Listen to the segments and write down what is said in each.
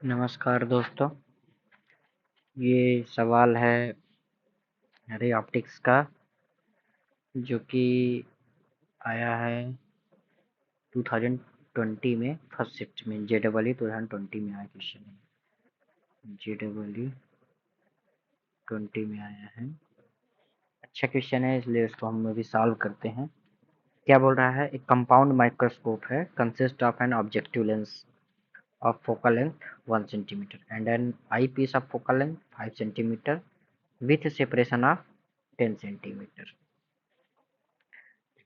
नमस्कार दोस्तों, ये सवाल है रे ऑप्टिक्स का जो कि आया है 2020 में फर्स्ट शिफ्ट में JEE 2020 में आया क्वेश्चन है। JEE 20 में आया है। अच्छा क्वेश्चन है इसलिए इसको हम अभी सॉल्व करते हैं। क्या बोल रहा है, एक कंपाउंड माइक्रोस्कोप है consist of an objective lens of focal length 1 centimeter and an eyepiece of focal length 5 centimeter with a separation of 10 centimeter.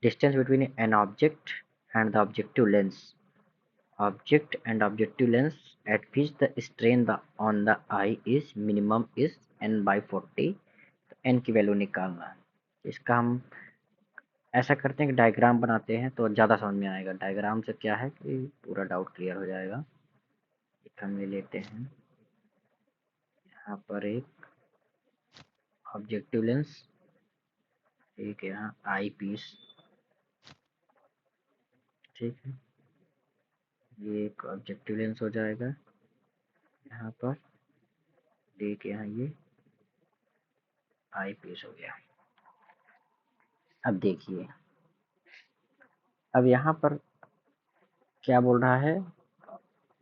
Distance between an object and the objective lens. Object and objective lens at which the strain on the eye is minimum is n/40. n की value निकालना है। इसका हम ऐसा करते हैं कि diagram बनाते हैं तो ज़्यादा समझ में आएगा। डायग्राम से क्या है कि पूरा डाउट क्लियर हो जाएगा। एक हम ले लेते हैं यहाँ पर एक ऑब्जेक्टिव लेंस, एक यहाँ आई पीस, ठीक है। ये एक ऑब्जेक्टिव लेंस हो जाएगा यहाँ पर, एक यहाँ ये आई पीस हो गया। अब देखिए, अब यहाँ पर क्या बोल रहा है,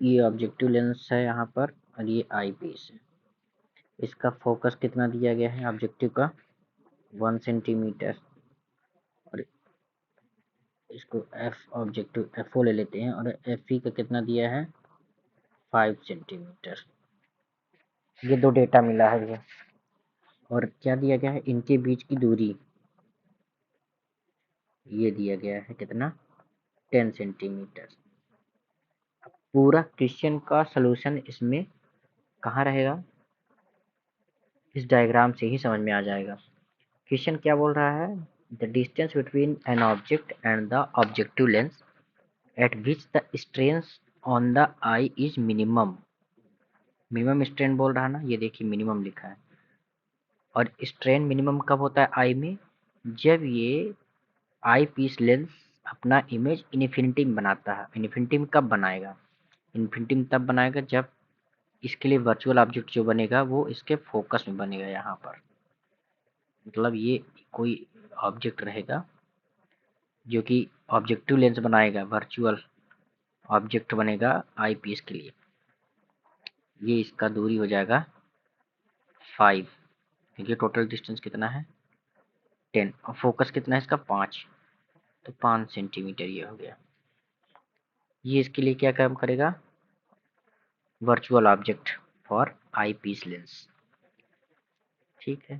ये ऑब्जेक्टिव लेंस है यहाँ पर और ये आई पीस है। इसका फोकस कितना दिया गया है ऑब्जेक्टिव का 1 सेंटीमीटर और इसको एफ ऑब्जेक्टिव एफ ओ ले लेते हैं और एफ ई का कितना दिया है 5 सेंटीमीटर। ये दो डेटा मिला है ये। और क्या दिया गया है, इनके बीच की दूरी ये दिया गया है कितना 10 सेंटीमीटर। पूरा क्वेश्चन का सलूशन इसमें कहाँ रहेगा, इस डायग्राम से ही समझ में आ जाएगा। क्वेश्चन क्या बोल रहा है, the distance between an object and the objective lens eight which the strain on the I is minimum. Minimum strain बोल रहा है ना, ये देखिए मिनिमम लिखा है। और स्ट्रेन मिनिमम कब होता है आई में, जब ये आई पीस लेंस अपना इमेज इन्फिनिटी में बनाता है। इन्फिनिटी में कब बनाएगा, इन्फिनिटी में तब बनाएगा जब इसके लिए वर्चुअल ऑब्जेक्ट जो बनेगा वो इसके फोकस में बनेगा। यहाँ पर मतलब ये कोई ऑब्जेक्ट रहेगा जो कि ऑब्जेक्टिव लेंस बनाएगा, वर्चुअल ऑब्जेक्ट बनेगा आई पीस के लिए। ये इसका दूरी हो जाएगा 5, क्योंकि टोटल डिस्टेंस कितना है 10 और फोकस कितना है इसका 5, तो 5 सेंटीमीटर ये हो गया। ये इसके लिए क्या काम करेगा, virtual object for eyepiece lens, ठीक है।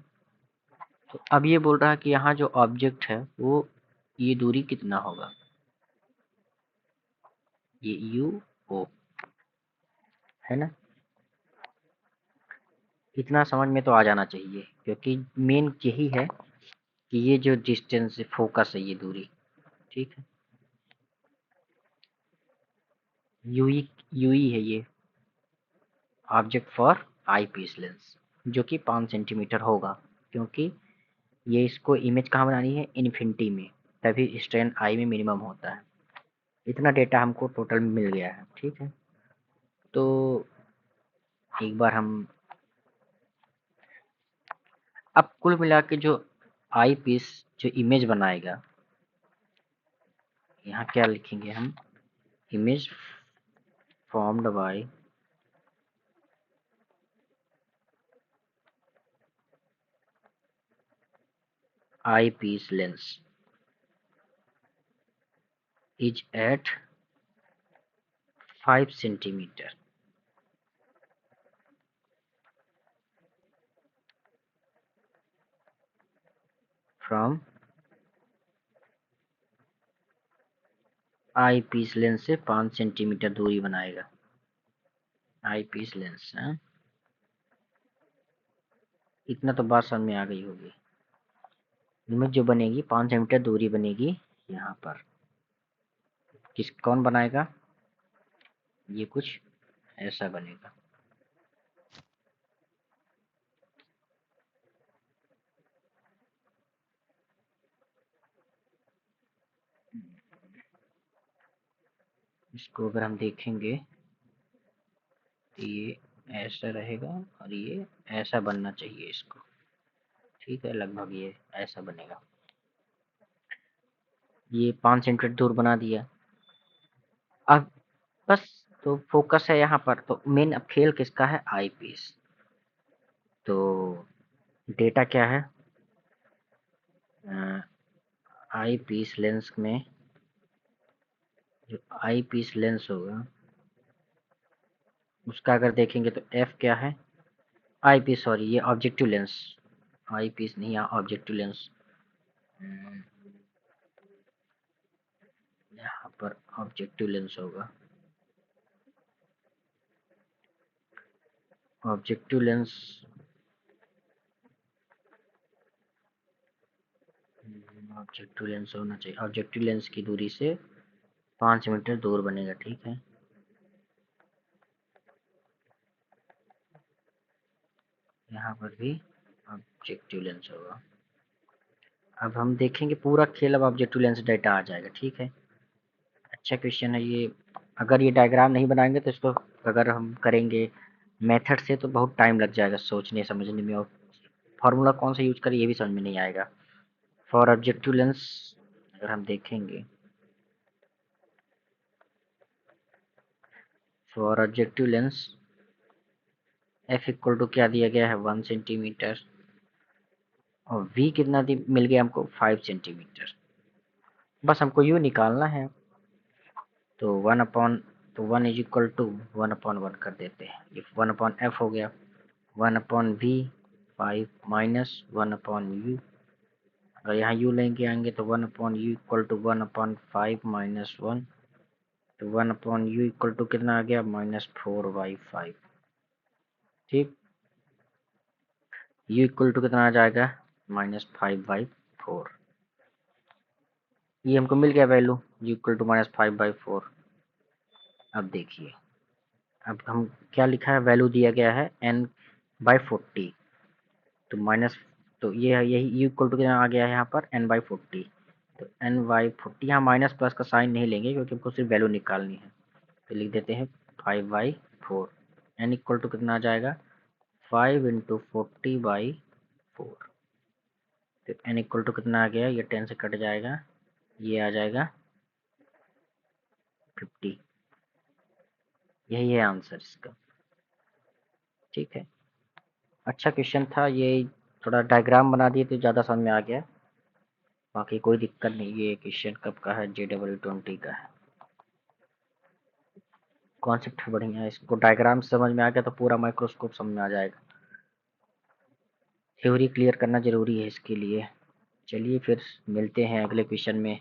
तो अब ये बोल रहा है कि यहाँ जो ऑब्जेक्ट है वो ये दूरी कितना होगा, ये यू ओ है ना। इतना समझ में तो आ जाना चाहिए क्योंकि मेन यही है कि ये जो डिस्टेंस फोकस है ये दूरी, ठीक है। यूई है ये object for eyepiece lens, जो कि 5 सेंटीमीटर होगा क्योंकि ये इसको इमेज कहाँ बनानी है इन्फिनिटी में, तभी स्ट्रेन आई में मिनिमम होता है। इतना डेटा हमको टोटल में मिल गया है, ठीक है। तो एक बार हम अब कुल मिला के जो आई पीस जो इमेज बनाएगा, यहाँ क्या लिखेंगे हम, image formed by eyepiece lens is at 5 centimeter from eyepiece lens से 5 सेंटीमीटर दूरी बनाएगा आई पीस लेंस। इतना तो बात समझ में आ गई होगी। इमेज जो बनेगी 5 सेंटीमीटर दूरी बनेगी यहाँ पर, किस कौन बनाएगा, ये कुछ ऐसा बनेगा। इसको अगर हम देखेंगे ये ऐसा रहेगा और ये ऐसा बनना चाहिए इसको, ठीक है, लगभग ये ऐसा बनेगा। ये 5 सेंटीमीटर दूर बना दिया। अब बस, तो फोकस है यहाँ पर, तो मेन अब खेल किसका है, आई पीस। तो डेटा क्या है, आई पीस लेंस में जो आई पीस लेंस होगा उसका अगर देखेंगे तो एफ क्या है, आई पीस, सॉरी ये ऑब्जेक्टिव लेंस, आई पीस नहीं, यहाँ ऑब्जेक्टिव लेंस, यहाँ पर ऑब्जेक्टिव लेंस होगा। ऑब्जेक्टिव लेंस ऑब्जेक्टिव लेंस होना चाहिए, ऑब्जेक्टिव लेंस की दूरी से 5 मीटर दूर बनेगा, ठीक है। यहाँ पर भी ऑब्जेक्टिव लेंस होगा। अब हम देखेंगे पूरा खेल, अब ऑब्जेक्टिव लेंस डेटा आ जाएगा, ठीक है। अच्छा क्वेश्चन है ये। अगर ये डायग्राम नहीं बनाएंगे तो इसको अगर हम करेंगे मेथड से तो बहुत टाइम लग जाएगा सोचने समझने में, और फार्मूला कौन सा यूज करें ये भी समझ में नहीं आएगा। फॉर ऑब्जेक्टिव लेंस अगर हम देखेंगे, for objective lens F equal to क्या दिया गया है, 1 सेंटीमीटर, और वी कितना मिल गया हमको, 5 सेंटीमीटर। बस हमको यू निकालना है, तो 1 अपॉन, तो 1 इज इक्वल टू 1 अपॉन 1 कर देते हैं, ये 1 अपॉन एफ हो गया, 1 upon V 5 minus 1 upon U, अगर यहाँ यू लेंगे आएंगे तो 1 upon U equal to 1 upon 5 minus 1, तो 1 अपॉन यू इक्वल टू कितना आ गया, -4/5, ठीक। यू इक्वल टू कितना आ जाएगा, -5/4, ये हमको मिल गया वैल्यू, यू इक्वल टू -5/4। अब देखिए, अब हम क्या लिखा है, वैल्यू दिया गया है n/40, तो माइनस, तो ये है यही यू इक्वल टू कितना आ गया है यहाँ पर n/40, तो n/40, यहाँ माइनस प्लस का साइन नहीं लेंगे क्योंकि हमको सिर्फ वैल्यू निकालनी है, तो लिख देते हैं 5/4, n इक्वल टू कितना आ जाएगा, 5 × 40/4, तो n इक्वल टू कितना आ गया, ये 10 से कट जाएगा, ये आ जाएगा 50, यही है आंसर इसका, ठीक है। अच्छा क्वेश्चन था ये, थोड़ा डायग्राम बना दिए तो ज़्यादा समझ में आ गया, बाकी कोई दिक्कत नहीं। ये क्वेश्चन कब का है, JEE का है। कॉन्सेप्ट बढ़िया है, इसको डायग्राम समझ में आ गया तो पूरा माइक्रोस्कोप समझ में आ जाएगा। थ्योरी क्लियर करना जरूरी है इसके लिए। चलिए फिर मिलते हैं अगले क्वेश्चन में।